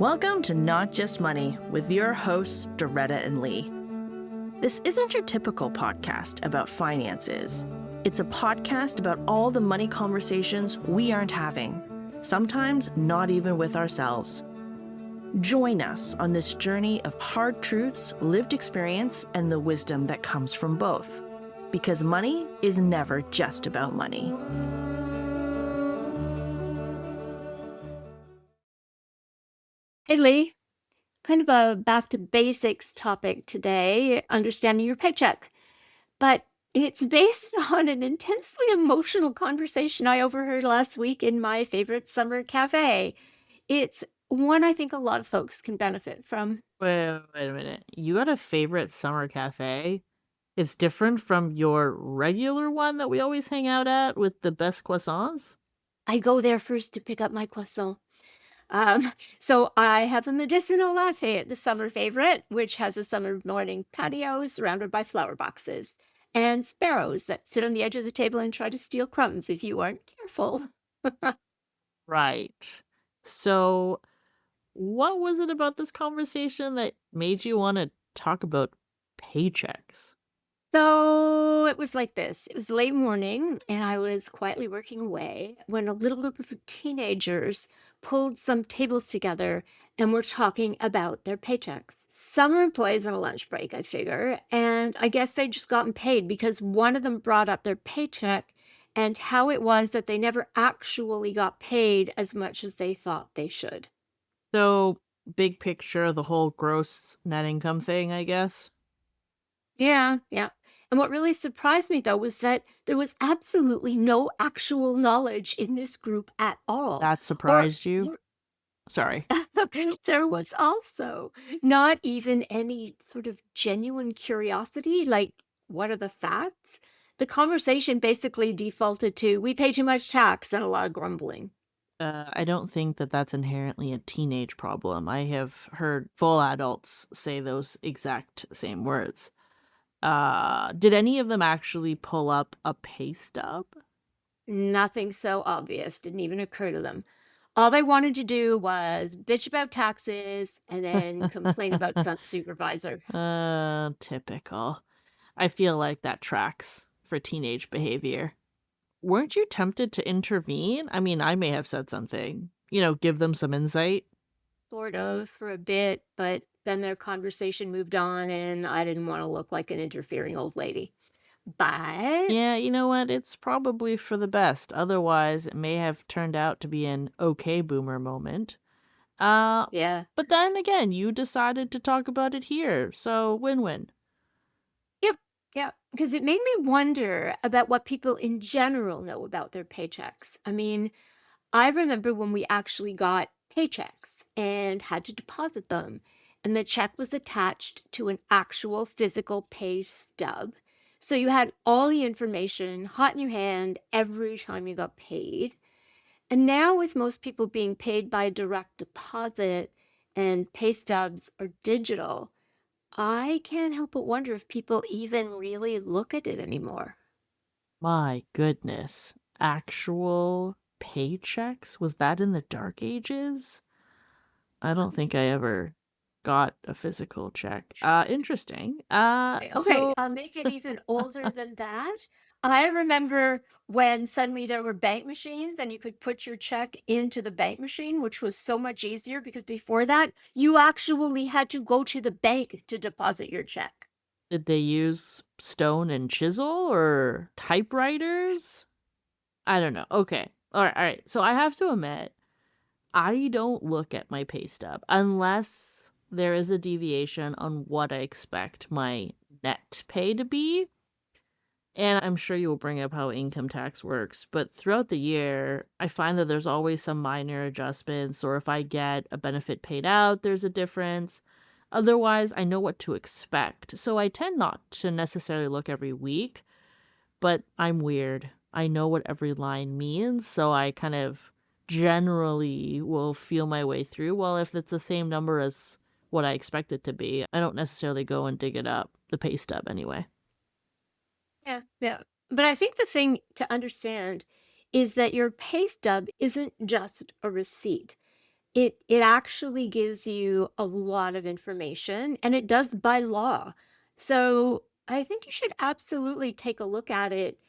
Welcome to Not Just Money with your hosts, Doretta and Li. This isn't your typical podcast about finances. It's a podcast about all the money conversations we aren't having, sometimes not even with ourselves. Join us on this journey of hard truths, lived experience, and the wisdom that comes from both. Because money is never just about money. Hey Lee, kind of a back to basics topic today, understanding your paycheck. But it's based on an intensely emotional conversation I overheard last week in my favorite summer cafe. It's one I think a lot of folks can benefit from. Wait a minute. You got a favorite summer cafe? It's different from your regular one that we always hang out at with the best croissants? I go there first to pick up my croissant. So I have a medicinal latte at the summer favorite, which has a summer morning patio surrounded by flower boxes and sparrows that sit on the edge of the table and try to steal crumbs if you aren't careful. Right. So, what was it about this conversation that made you want to talk about paychecks? So it was like this. It was late morning, and I was quietly working away when a little group of teenagers pulled some tables together and were talking about their paychecks. Summer employees on a lunch break, I figure, and I guess they just gotten paid because one of them brought up their paycheck and how it was that they never actually got paid as much as they thought they should. So, big picture, the whole gross net income thing, I guess. Yeah, yeah. And what really surprised me though was that there was absolutely no actual knowledge in this group at all. That Or surprised you? or Sorry. there was also not even any sort of genuine curiosity, like what are the facts? The conversation basically defaulted to we pay too much tax and a lot of grumbling. I don't think that that's inherently a teenage problem. I have heard full adults say those exact same words. Did any of them actually pull up a pay stub? Nothing so obvious didn't even occur to them. All they wanted to do was bitch about taxes and then complain about some supervisor. Typical. I feel like that tracks for teenage behavior. Weren't you tempted to intervene? I mean, I may have said something. Give them some insight. Sort of for a bit, but then their conversation moved on and I didn't want to look like an interfering old lady. But Yeah, you know what? It's probably for the best. Otherwise, it may have turned out to be an okay boomer moment. Uh, yeah, but then again, you decided to talk about it here, so win-win. yep, yeah, because it made me wonder about what people in general know about their paychecks. I mean, I remember when we actually got paychecks and had to deposit them, and the check was attached to an actual physical pay stub. So you had all the information hot in your hand every time you got paid. And now, with most people being paid by direct deposit and pay stubs are digital, I can't help but wonder if people even really look at it anymore. My goodness. Actual paychecks? Was that in the dark ages? I don't think I ever got a physical check. Interesting. Okay, I'll make it even older than that. I remember when suddenly there were bank machines and you could put your check into the bank machine, which was so much easier because before that, you actually had to go to the bank to deposit your check. Did they use stone and chisel or typewriters? I don't know. Okay. All right. So I have to admit, I don't look at my pay stub unless there is a deviation on what I expect my net pay to be. And I'm sure you will bring up how income tax works, but throughout the year, I find that there's always some minor adjustments, or if I get a benefit paid out, there's a difference. Otherwise, I know what to expect. So I tend not to necessarily look every week, but I'm weird. I know what every line means, so I kind of generally will feel my way through. Well, if it's the same number as what I expect it to be, I don't necessarily go and dig it up, the pay stub anyway. Yeah, yeah. But I think the thing to understand is that your pay stub isn't just a receipt. It actually gives you a lot of information, and it does by law. So I think you should absolutely take a look at it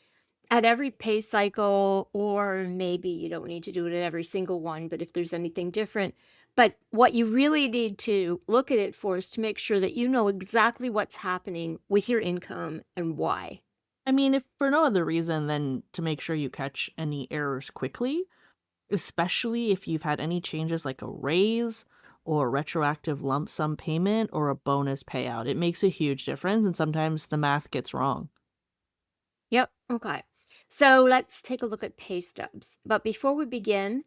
at every pay cycle, or maybe you don't need to do it at every single one, but if there's anything different. But what you really need to look at it for is to make sure that you know exactly what's happening with your income and why. I mean, if for no other reason than to make sure you catch any errors quickly, especially if you've had any changes like a raise or a retroactive lump sum payment or a bonus payout. It makes a huge difference, and sometimes the math gets wrong. Yep. Okay. So let's take a look at pay stubs. But before we begin,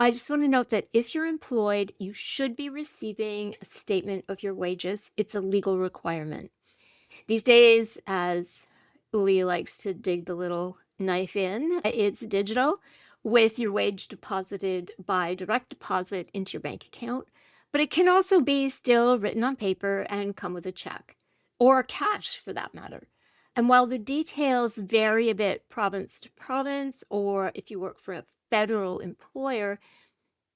I just want to note that if you're employed, you should be receiving a statement of your wages. It's a legal requirement. These days, as Uli likes to dig the little knife in, it's digital with your wage deposited by direct deposit into your bank account. But it can also be still written on paper and come with a check or cash for that matter. And while the details vary a bit province to province, or if you work for a federal employer,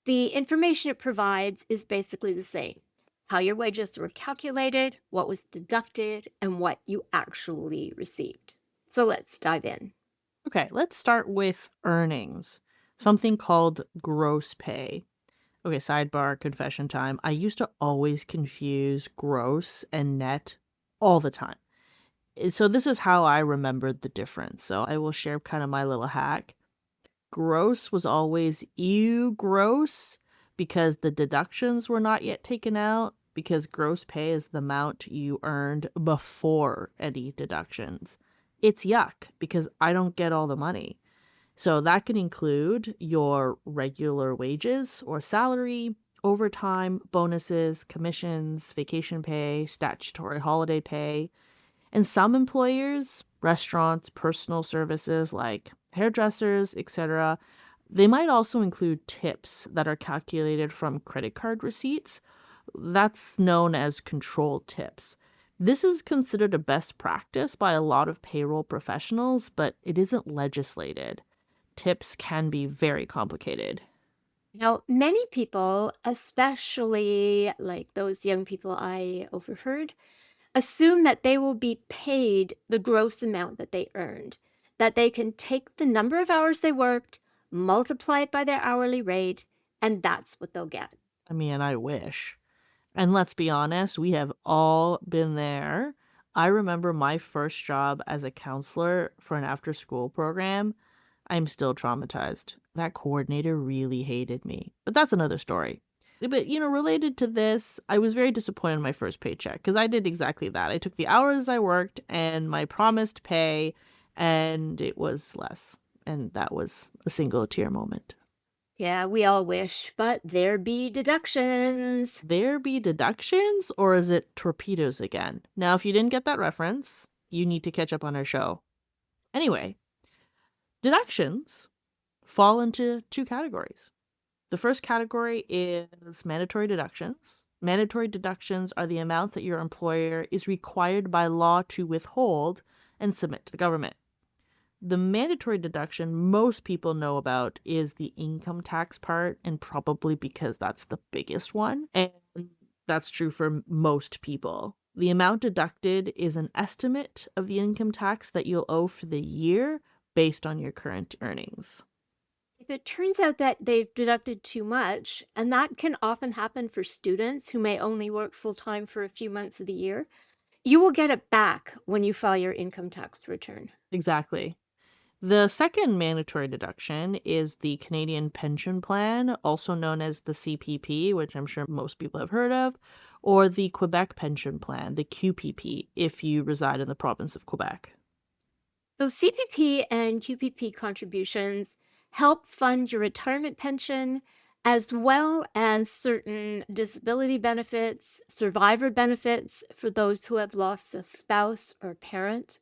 the information it provides is basically the same: how your wages were calculated, what was deducted, and what you actually received. So let's dive in. Okay, let's start with earnings, something called gross pay. Okay, sidebar confession time. I used to always confuse gross and net all the time. So this is how I remembered the difference. So I will share kind of my little hack. Gross was always ew gross because the deductions were not yet taken out, because gross pay is the amount you earned before any deductions. It's yuck because I don't get all the money. So that can include your regular wages or salary, overtime, bonuses, commissions, vacation pay, statutory holiday pay. And some employers, restaurants, personal services like hairdressers, etc., they might also include tips that are calculated from credit card receipts. That's known as controlled tips. This is considered a best practice by a lot of payroll professionals, but it isn't legislated. Tips can be very complicated. Now, many people, especially like those young people I overheard, assume that they will be paid the gross amount that they earned, that they can take the number of hours they worked, multiply it by their hourly rate, and that's what they'll get. I mean, I wish. And let's be honest, we have all been there. I remember my first job as a counselor for an after school program. I'm still traumatized. That coordinator really hated me. But that's another story. But, related to this, I was very disappointed in my first paycheck because I did exactly that. I took the hours I worked and my promised pay, and it was less. And that was a single tear moment. Yeah, we all wish, but there be deductions. There be deductions, or is it torpedoes again? Now, if you didn't get that reference, you need to catch up on our show. Anyway, deductions fall into two categories. The first category is mandatory deductions. Mandatory deductions are the amounts that your employer is required by law to withhold and submit to the government. The mandatory deduction most people know about is the income tax part, and probably because that's the biggest one. And that's true for most people. The amount deducted is an estimate of the income tax that you'll owe for the year based on your current earnings. If it turns out that they've deducted too much, and that can often happen for students who may only work full time for a few months of the year, you will get it back when you file your income tax return. Exactly. The second mandatory deduction is the Canadian Pension Plan, also known as the CPP, which I'm sure most people have heard of, or the Quebec Pension Plan, the QPP, if you reside in the province of Quebec. So CPP and QPP contributions help fund your retirement pension, as well as certain disability benefits, survivor benefits for those who have lost a spouse or parent.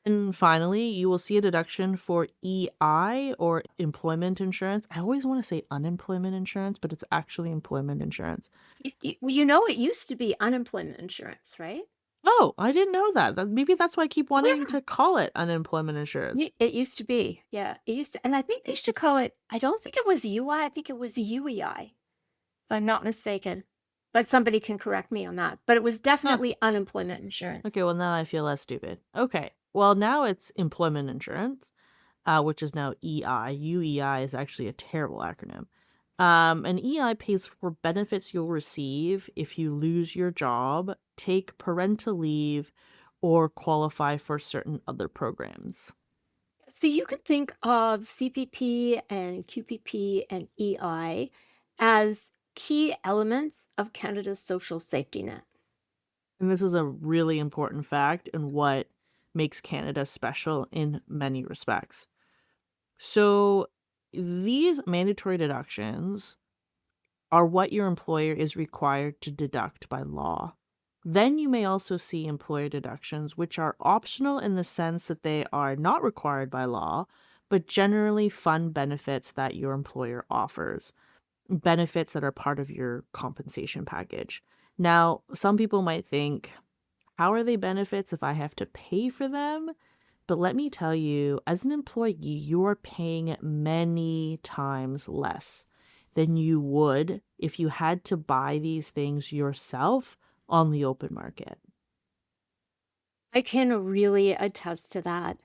And finally, you will see a deduction for EI, or employment insurance. I always want to say unemployment insurance, but it's actually employment insurance. It used to be unemployment insurance, right? Oh, I didn't know that. Maybe that's why I keep wanting Yeah. to call it unemployment insurance. It used to be. Yeah, it used to. And I think they should call it, I don't think it was UI, I think it was UEI. if I'm not mistaken. But somebody can correct me on that. But it was Huh. definitely unemployment insurance. Okay, well, now I feel less stupid. Okay, well, now it's employment insurance, which is now EI. UEI is actually a terrible acronym. And EI pays for benefits you'll receive if you lose your job, take parental leave, or qualify for certain other programs. So you could think of CPP and QPP and EI as key elements of Canada's social safety net. And this is a really important fact and what makes Canada special in many respects. So, these mandatory deductions are what your employer is required to deduct by law. Then you may also see employer deductions, which are optional in the sense that they are not required by law, but generally fund benefits that your employer offers, benefits that are part of your compensation package. Now, some people might think, how are they benefits if I have to pay for them? But let me tell you, as an employee, you're paying many times less than you would if you had to buy these things yourself on the open market. I can really attest to that.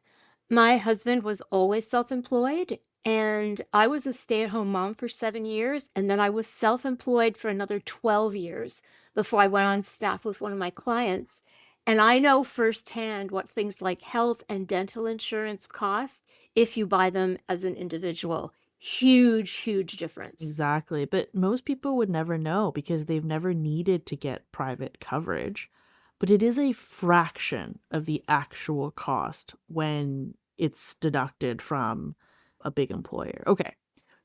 My husband was always self-employed, and I was a stay-at-home mom for 7 years, and then I was self-employed for another 12 years before I went on staff with one of my clients. And I know firsthand what things like health and dental insurance cost if you buy them as an individual. Huge, huge difference. Exactly. But most people would never know because they've never needed to get private coverage. But it is a fraction of the actual cost when it's deducted from a big employer. Okay.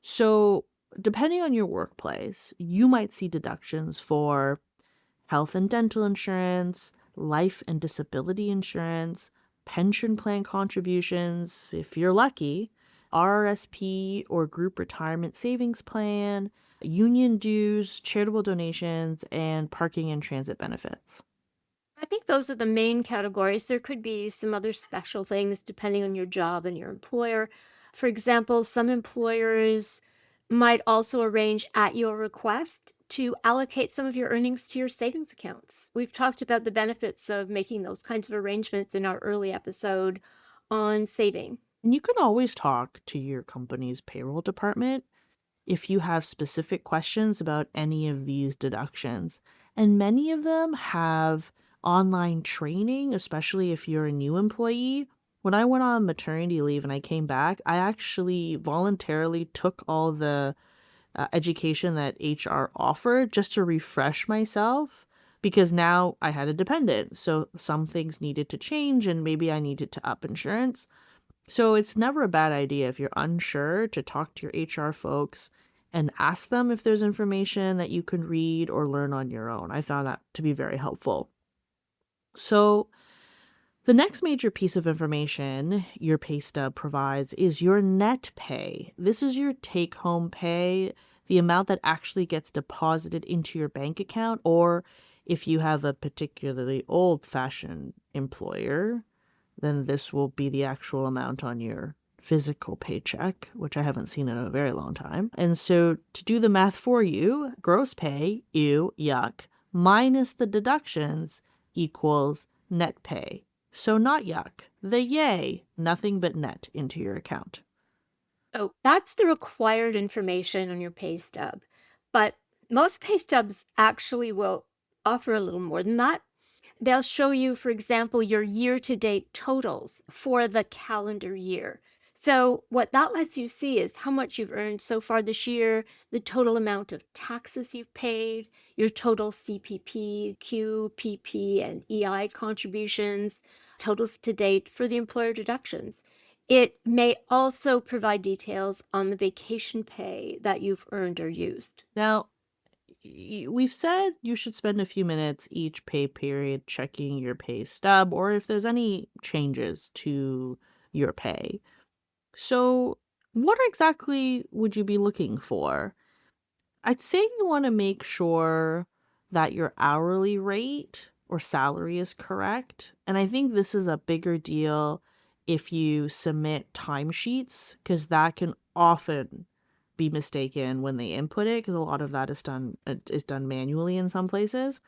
So, depending on your workplace, you might see deductions for health and dental insurance, life and disability insurance, pension plan contributions, if you're lucky, RRSP or group retirement savings plan, union dues, charitable donations, and parking and transit benefits. I think those are the main categories. There could be some other special things depending on your job and your employer. For example, some employers might also arrange at your request to allocate some of your earnings to your savings accounts. We've talked about the benefits of making those kinds of arrangements in our early episode on saving. And you can always talk to your company's payroll department if you have specific questions about any of these deductions. And many of them have online training, especially if you're a new employee. When I went on maternity leave and I came back, I actually voluntarily took all the education that HR offered just to refresh myself because now I had a dependent. So some things needed to change and maybe I needed to up insurance. So it's never a bad idea if you're unsure to talk to your HR folks and ask them if there's information that you can read or learn on your own. I found that to be very helpful. So the next major piece of information your pay stub provides is your net pay. This is your take home pay, the amount that actually gets deposited into your bank account, or if you have a particularly old fashioned employer, then this will be the actual amount on your physical paycheck, which I haven't seen in a very long time. And so to do the math for you, gross pay, ew, yuck, minus the deductions equals net pay. So not yuck, the yay, nothing but net into your account. So that's the required information on your pay stub. But most pay stubs actually will offer a little more than that. They'll show you, for example, your year-to-date totals for the calendar year. So what that lets you see is how much you've earned so far this year, the total amount of taxes you've paid, your total CPP, QPP, and EI contributions, totals to date for the employer deductions. It may also provide details on the vacation pay that you've earned or used. Now, we've said you should spend a few minutes each pay period checking your pay stub or if there's any changes to your pay. So, what exactly would you be looking for? I'd say you want to make sure that your hourly rate or salary is correct. And I think this is a bigger deal if you submit timesheets, because that can often be mistaken when they input it, because a lot of that is done manually in some places,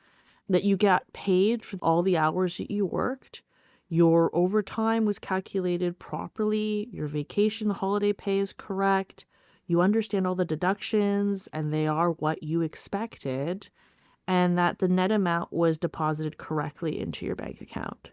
that you got paid for all the hours that you worked. Your overtime was calculated properly. Your vacation holiday pay is correct. You understand all the deductions and they are what you expected, and that the net amount was deposited correctly into your bank account.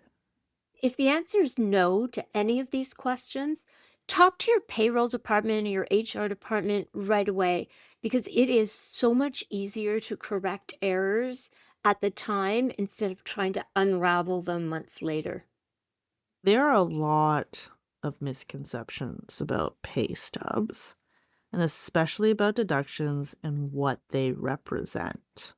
If the answer is no to any of these questions, talk to your payroll department or your HR department right away, because it is so much easier to correct errors at the time instead of trying to unravel them months later. There are a lot of misconceptions about pay stubs, and especially about deductions and what they represent.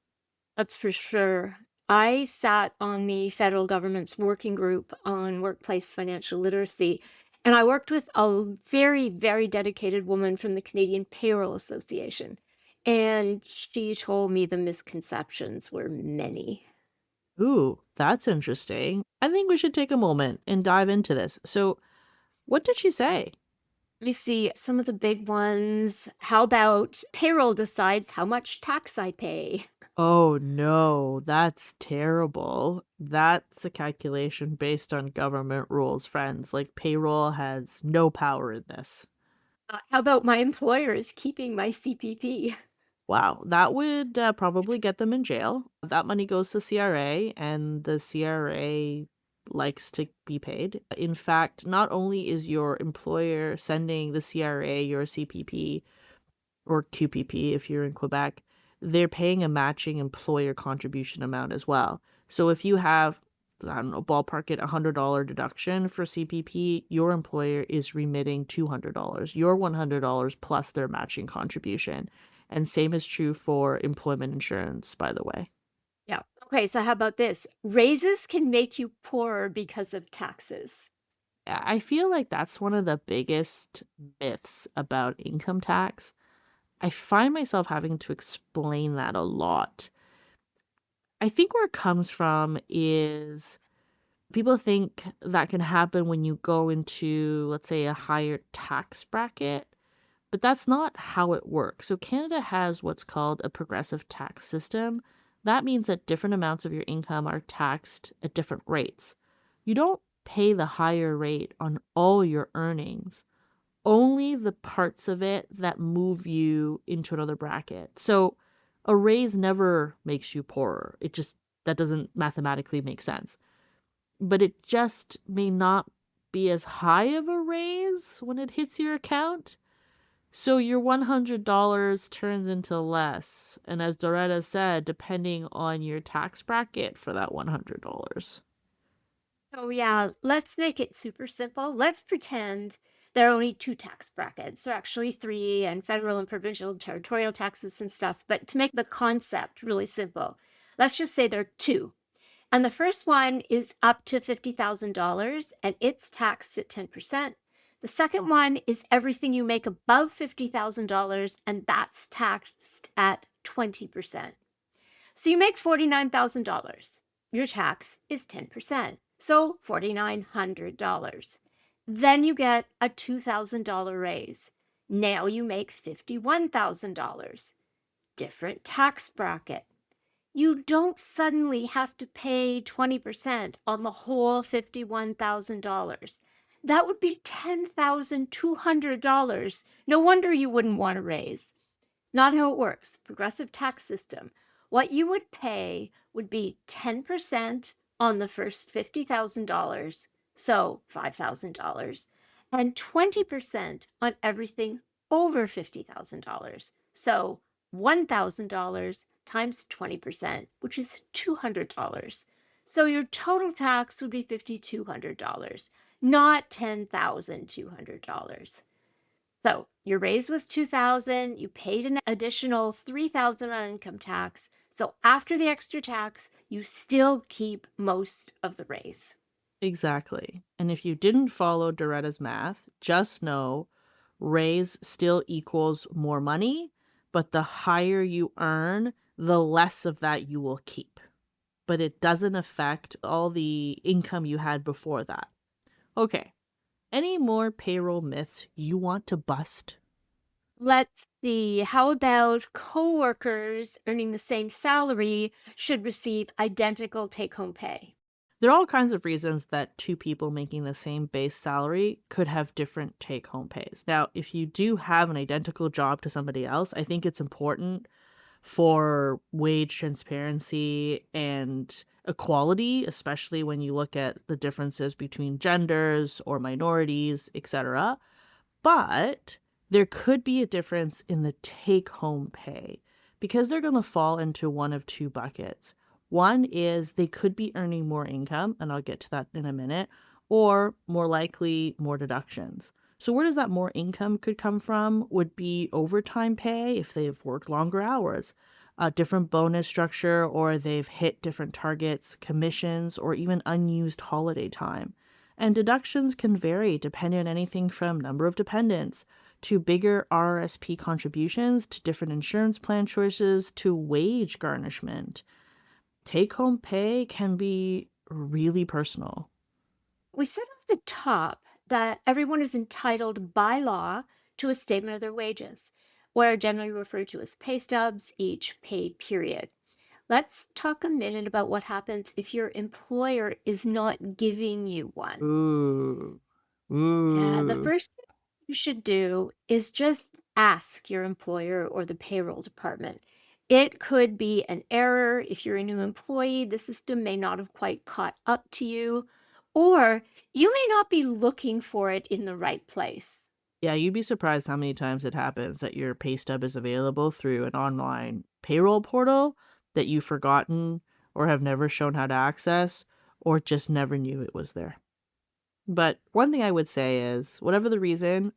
That's for sure. I sat on the federal government's working group on workplace financial literacy, and I worked with a very, very dedicated woman from the Canadian Payroll Association. And she told me the misconceptions were many. Ooh, that's interesting. I think we should take a moment and dive into this. So, what did she say? Let me see some of the big ones. How about payroll decides how much tax I pay? Oh no, that's terrible. That's a calculation based on government rules, friends. Like, payroll has no power in this. How about my employer is keeping my CPP? Wow, that would probably get them in jail. That money goes to CRA, and the CRA likes to be paid. In fact, not only is your employer sending the CRA your CPP or QPP if you're in Quebec, they're paying a matching employer contribution amount as well. So if you have, I don't know, ballpark it $100 deduction for CPP, your employer is remitting $200, your $100 plus their matching contribution. And same is true for employment insurance, by the way. Yeah. Okay, so how about this? Raises can make you poorer because of taxes. I feel like that's one of the biggest myths about income tax. I find myself having to explain that a lot. I think where it comes from is people think that can happen when you go into, let's say, a higher tax bracket, but that's not how it works. So Canada has what's called a progressive tax system. That means that different amounts of your income are taxed at different rates. You don't pay the higher rate on all your earnings, only the parts of it that move you into another bracket. So a raise never makes you poorer. That doesn't mathematically make sense. But it just may not be as high of a raise when it hits your account. So your $100 turns into less. And as Doretta said, depending on your tax bracket for that $100. So yeah, let's make it super simple. Let's pretend there are only two tax brackets. There are actually three, and federal and provincial territorial taxes and stuff. But to make the concept really simple, let's just say there are two. And the first one is up to $50,000 and it's taxed at 10%. The second one is everything you make above $50,000 and that's taxed at 20%. So you make $49,000. Your tax is 10%. So $4,900. Then you get a $2,000 raise. Now you make $51,000. Different tax bracket. You don't suddenly have to pay 20% on the whole $51,000. That would be $10,200. No wonder you wouldn't want to raise. Not how it works. Progressive tax system. What you would pay would be 10% on the first $50,000, so $5,000, and 20% on everything over $50,000, so $1,000 times 20%, which is $200. So your total tax would be $5,200, not $10,200. So your raise was $2,000, you paid an additional $3,000 on income tax. So after the extra tax, you still keep most of the raise. Exactly. And if you didn't follow Doretta's math, just know raise still equals more money, but the higher you earn, the less of that you will keep. But it doesn't affect all the income you had before that. Okay. Any more payroll myths you want to bust? Let's see. How about coworkers earning the same salary should receive identical take home pay? There are all kinds of reasons that two people making the same base salary could have different take home pays. Now, if you do have an identical job to somebody else, I think it's important for wage transparency and equality, especially when you look at the differences between genders or minorities, etc. But there could be a difference in the take home pay because they're going to fall into one of two buckets. One is they could be earning more income, and I'll get to that in a minute, or more likely more deductions. So where does that more income could come from would be overtime pay if they've worked longer hours, a different bonus structure, or they've hit different targets, commissions, or even unused holiday time. And deductions can vary depending on anything from number of dependents to bigger RRSP contributions to different insurance plan choices to wage garnishment. Take home pay can be really personal. We said off the top that everyone is entitled by law to a statement of their wages, what are generally referred to as pay stubs each pay period. Let's talk a minute about what happens if your employer is not giving you one. Ooh. The Ooh. first thing you should do is just ask your employer or the payroll department. It could be an error. If you're a new employee, the system may not have quite caught up to you, or you may not be looking for it in the right place. Yeah, you'd be surprised how many times it happens that your pay stub is available through an online payroll portal that you've forgotten or have never shown how to access or just never knew it was there. But one thing I would say is, whatever the reason,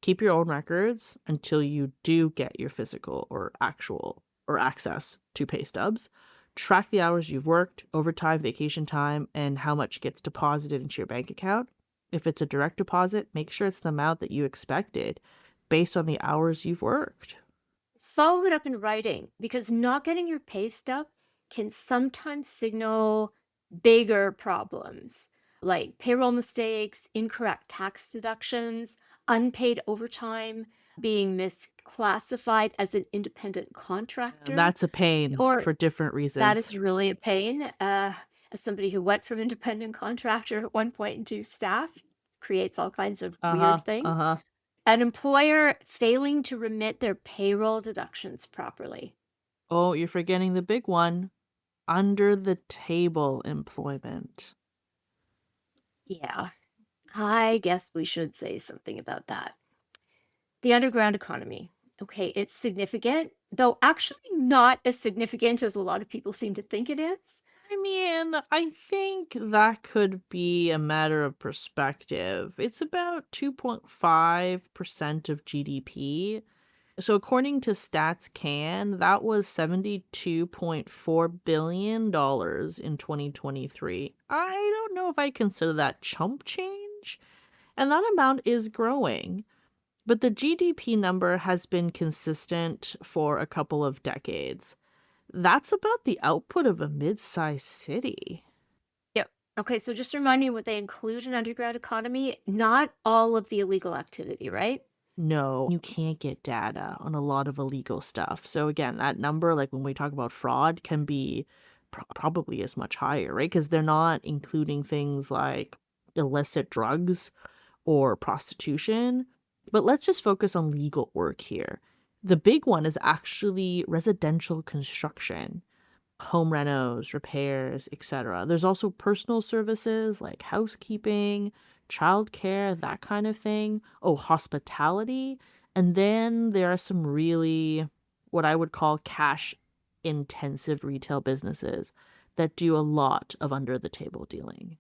keep your own records until you do get your physical or actual or access to pay stubs. Track the hours you've worked, overtime, vacation time, and how much gets deposited into your bank account. If it's a direct deposit, make sure it's the amount that you expected based on the hours you've worked. Follow it up in writing because not getting your pay stub can sometimes signal bigger problems like payroll mistakes, incorrect tax deductions, unpaid overtime, being misclassified as an independent And contractor, that's a pain or for different that reasons. is really a pain. As somebody who went from independent contractor at one point into staff, creates all kinds of Uh-huh, weird things. uh-huh. An employer failing to remit their payroll deductions properly. Oh, you're forgetting the big one. Under the table employment. Yeah, I guess we should say something about that. The underground economy. Okay, it's significant, though actually not as significant as a lot of people seem to think it is. I mean, I think that could be a matter of perspective. It's about 2.5% of GDP. So according to Stats Can, that was $72.4 billion in 2023. I don't know if I consider that chump change, and that amount is growing. But the GDP number has been consistent for a couple of decades. That's about the output of a mid-sized city. Yep. Okay, so just remind me what they include in underground economy. Not all of the illegal activity, right? No, you can't get data on a lot of illegal stuff. So again, that number, like when we talk about fraud, can be probably as much higher, right? Because they're not including things like illicit drugs or prostitution. But let's just focus on legal work here. The big one is actually residential construction, home renos, repairs, etc. There's also personal services like housekeeping, childcare, that kind of thing. Oh, hospitality. And then there are some really what I would call cash intensive retail businesses that do a lot of under the table dealing.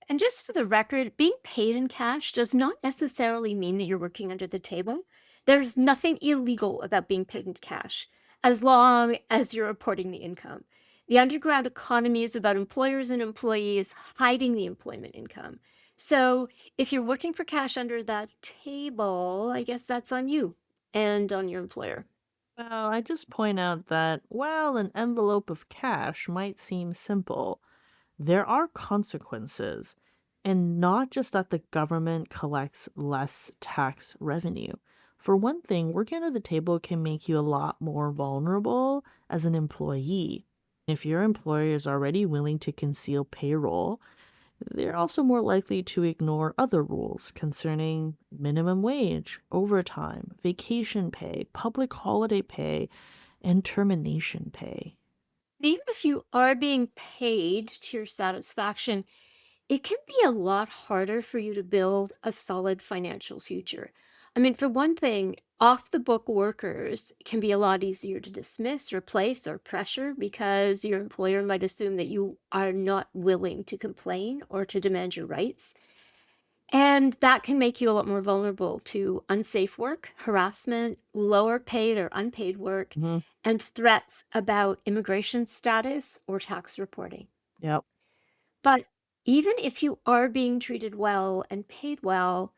And just for the record, being paid in cash does not necessarily mean that you're working under the table. There's nothing illegal about being paid in cash as long as you're reporting the income. The underground economy is about employers and employees hiding the employment income. So if you're working for cash under that table, I guess that's on you and on your employer. Well, I just point out that while an envelope of cash might seem simple, there are consequences, and not just that the government collects less tax revenue. For one thing, working under the table can make you a lot more vulnerable as an employee. If your employer is already willing to conceal payroll, they're also more likely to ignore other rules concerning minimum wage, overtime, vacation pay, public holiday pay, and termination pay. Even if you are being paid to your satisfaction, it can be a lot harder for you to build a solid financial future. I mean, for one thing, off the book workers can be a lot easier to dismiss, replace, or pressure because your employer might assume that you are not willing to complain or to demand your rights. And that can make you a lot more vulnerable to unsafe work, harassment, lower paid or unpaid work, Mhm. and threats about immigration status or tax reporting. Yep. But even if you are being treated well and paid well,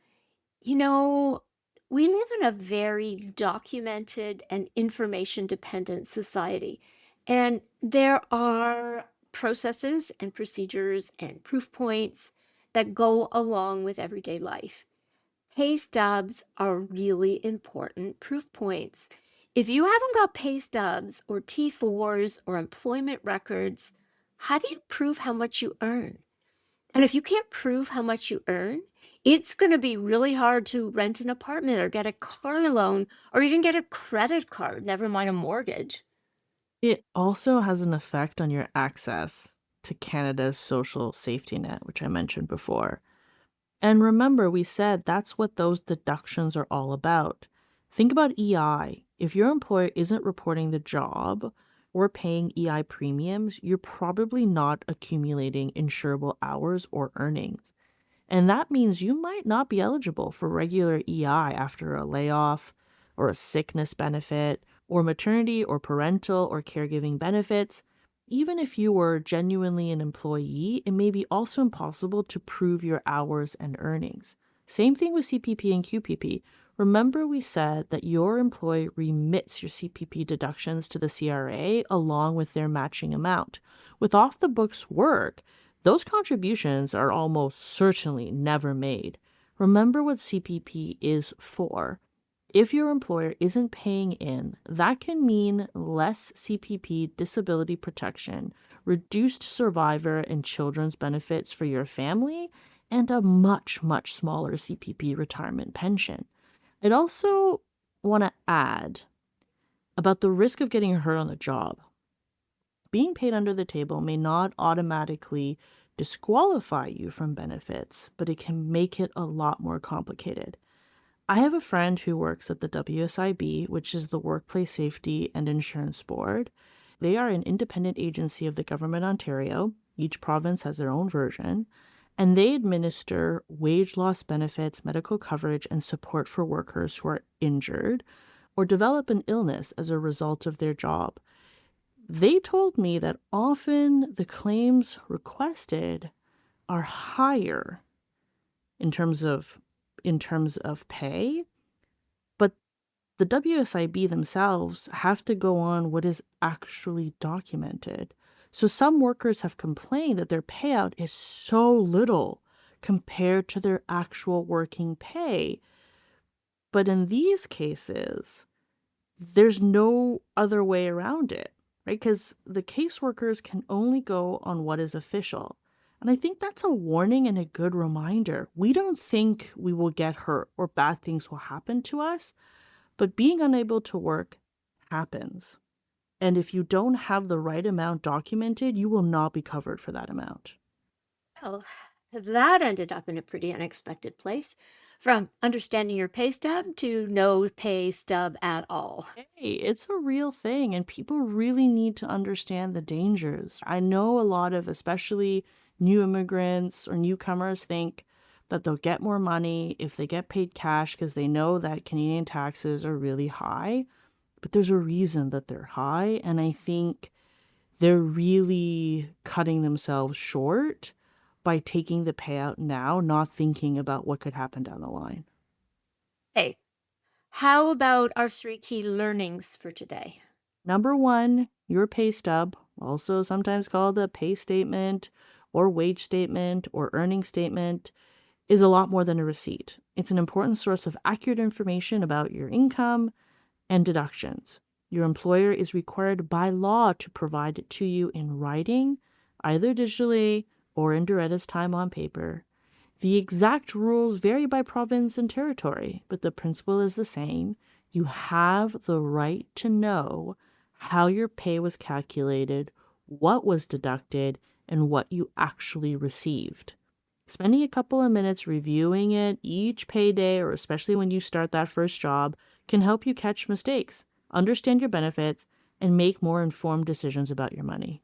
you know, we live in a very documented and information dependent society. And there are processes and procedures and proof points that go along with everyday life. Pay stubs are really important proof points. If you haven't got pay stubs or T4s or employment records, how do you prove how much you earn? And if you can't prove how much you earn, it's going to be really hard to rent an apartment or get a car loan or even get a credit card, never mind a mortgage. It also has an effect on your access to Canada's social safety net, which I mentioned before. And remember, we said that's what those deductions are all about. Think about EI. If your employer isn't reporting the job or paying EI premiums, you're probably not accumulating insurable hours or earnings. And that means you might not be eligible for regular EI after a layoff or a sickness benefit or maternity or parental or caregiving benefits. Even if you were genuinely an employee, it may be also impossible to prove your hours and earnings. Same thing with CPP and QPP. Remember, we said that your employer remits your CPP deductions to the CRA along with their matching amount. With off the books work, those contributions are almost certainly never made. Remember what CPP is for. If your employer isn't paying in, that can mean less CPP disability protection, reduced survivor and children's benefits for your family, and a much, much smaller CPP retirement pension. I'd also want to add about the risk of getting hurt on the job. Being paid under the table may not automatically disqualify you from benefits, but it can make it a lot more complicated. I have a friend who works at the WSIB, which is the Workplace Safety and Insurance Board. They are an independent agency of the Government of Ontario. Each province has their own version, and they administer wage loss benefits, medical coverage, and support for workers who are injured or develop an illness as a result of their job. They told me that often the claims requested are higher in terms of pay, but the WSIB themselves have to go on what is actually documented. So some workers have complained that their payout is so little compared to their actual working pay. But in these cases, there's no other way around it, right? Because the caseworkers can only go on what is official. And I think that's a warning and a good reminder. We don't think we will get hurt or bad things will happen to us, but being unable to work happens. And if you don't have the right amount documented, you will not be covered for that amount. Well, that ended up in a pretty unexpected place. From understanding your pay stub to no pay stub at all. Hey, it's a real thing, and people really need to understand the dangers. I know a lot of, especially new immigrants or newcomers, think that they'll get more money if they get paid cash because they know that Canadian taxes are really high. But there's a reason that they're high, and I think they're really cutting themselves short by taking the payout now, not thinking about what could happen down the line. Hey, how about our three key learnings for today? Number one, your pay stub, also sometimes called a pay statement or wage statement or earning statement, is a lot more than a receipt. It's an important source of accurate information about your income and deductions. Your employer is required by law to provide it to you in writing, either digitally or in Doretta's time on paper. The exact rules vary by province and territory, but the principle is the same. You have the right to know how your pay was calculated, what was deducted, and what you actually received. Spending a couple of minutes reviewing it each payday, or especially when you start that first job, can help you catch mistakes, understand your benefits, and make more informed decisions about your money.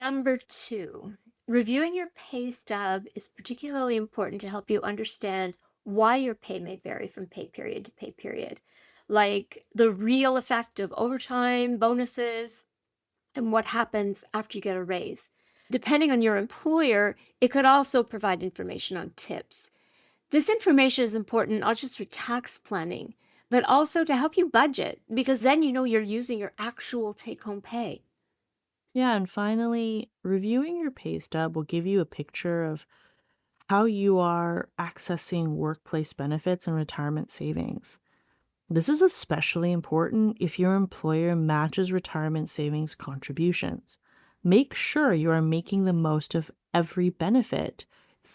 Number 2, reviewing your pay stub is particularly important to help you understand why your pay may vary from pay period to pay period, like the real effect of overtime, bonuses, and what happens after you get a raise. Depending on your employer, it could also provide information on tips. This information is important not just for tax planning, but also to help you budget, because then you know you're using your actual take-home pay. Yeah, and finally, reviewing your pay stub will give you a picture of how you are accessing workplace benefits and retirement savings. This is especially important if your employer matches retirement savings contributions. Make sure you are making the most of every benefit.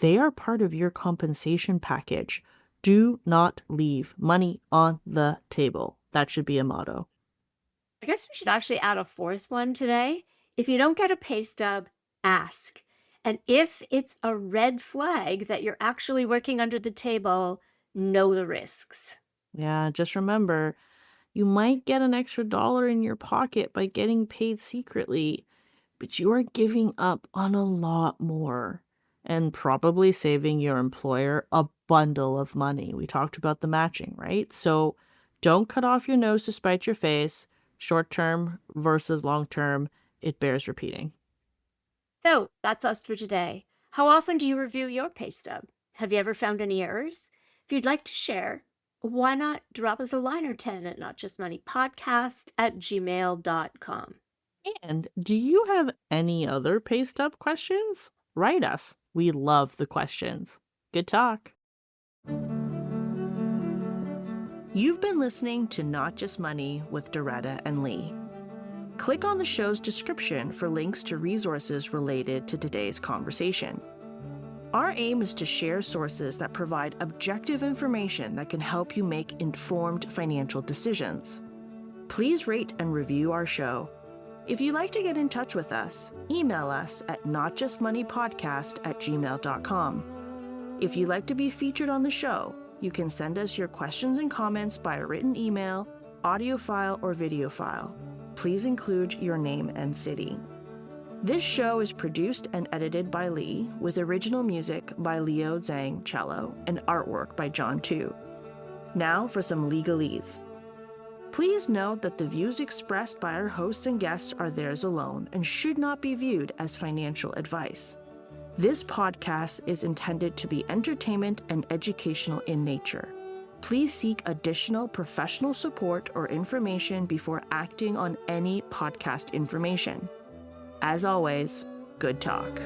They are part of your compensation package. Do not leave money on the table. That should be a motto. I guess we should actually add a fourth one today. If you don't get a pay stub, ask. And if it's a red flag that you're actually working under the table, know the risks. Yeah, just remember, you might get an extra dollar in your pocket by getting paid secretly, but you are giving up on a lot more and probably saving your employer a bundle of money. We talked about the matching, right? So don't cut off your nose to spite your face. Short term versus long term, it bears repeating. So that's us for today. How often do you review your pay stub? Have you ever found any errors? If you'd like to share, why not drop us a line or 10 at notjustmoneypodcast@gmail.com. And do you have any other pay stub questions? Write us. We love the questions. Good talk. You've been listening to Not Just Money with Doretta and Li. Click on the show's description for links to resources related to today's conversation. Our aim is to share sources that provide objective information that can help you make informed financial decisions. Please rate and review our show. If you'd like to get in touch with us, email us at notjustmoneypodcast@gmail.com. If you'd like to be featured on the show, you can send us your questions and comments by a written email, audio file, or video file. Please include your name and city. This show is produced and edited by Li, with original music by Leo Zhang cello and artwork by John Tu. Now for some legalese. Please note that the views expressed by our hosts and guests are theirs alone and should not be viewed as financial advice. This podcast is intended to be entertainment and educational in nature. Please seek additional professional support or information before acting on any podcast information. As always, good talk.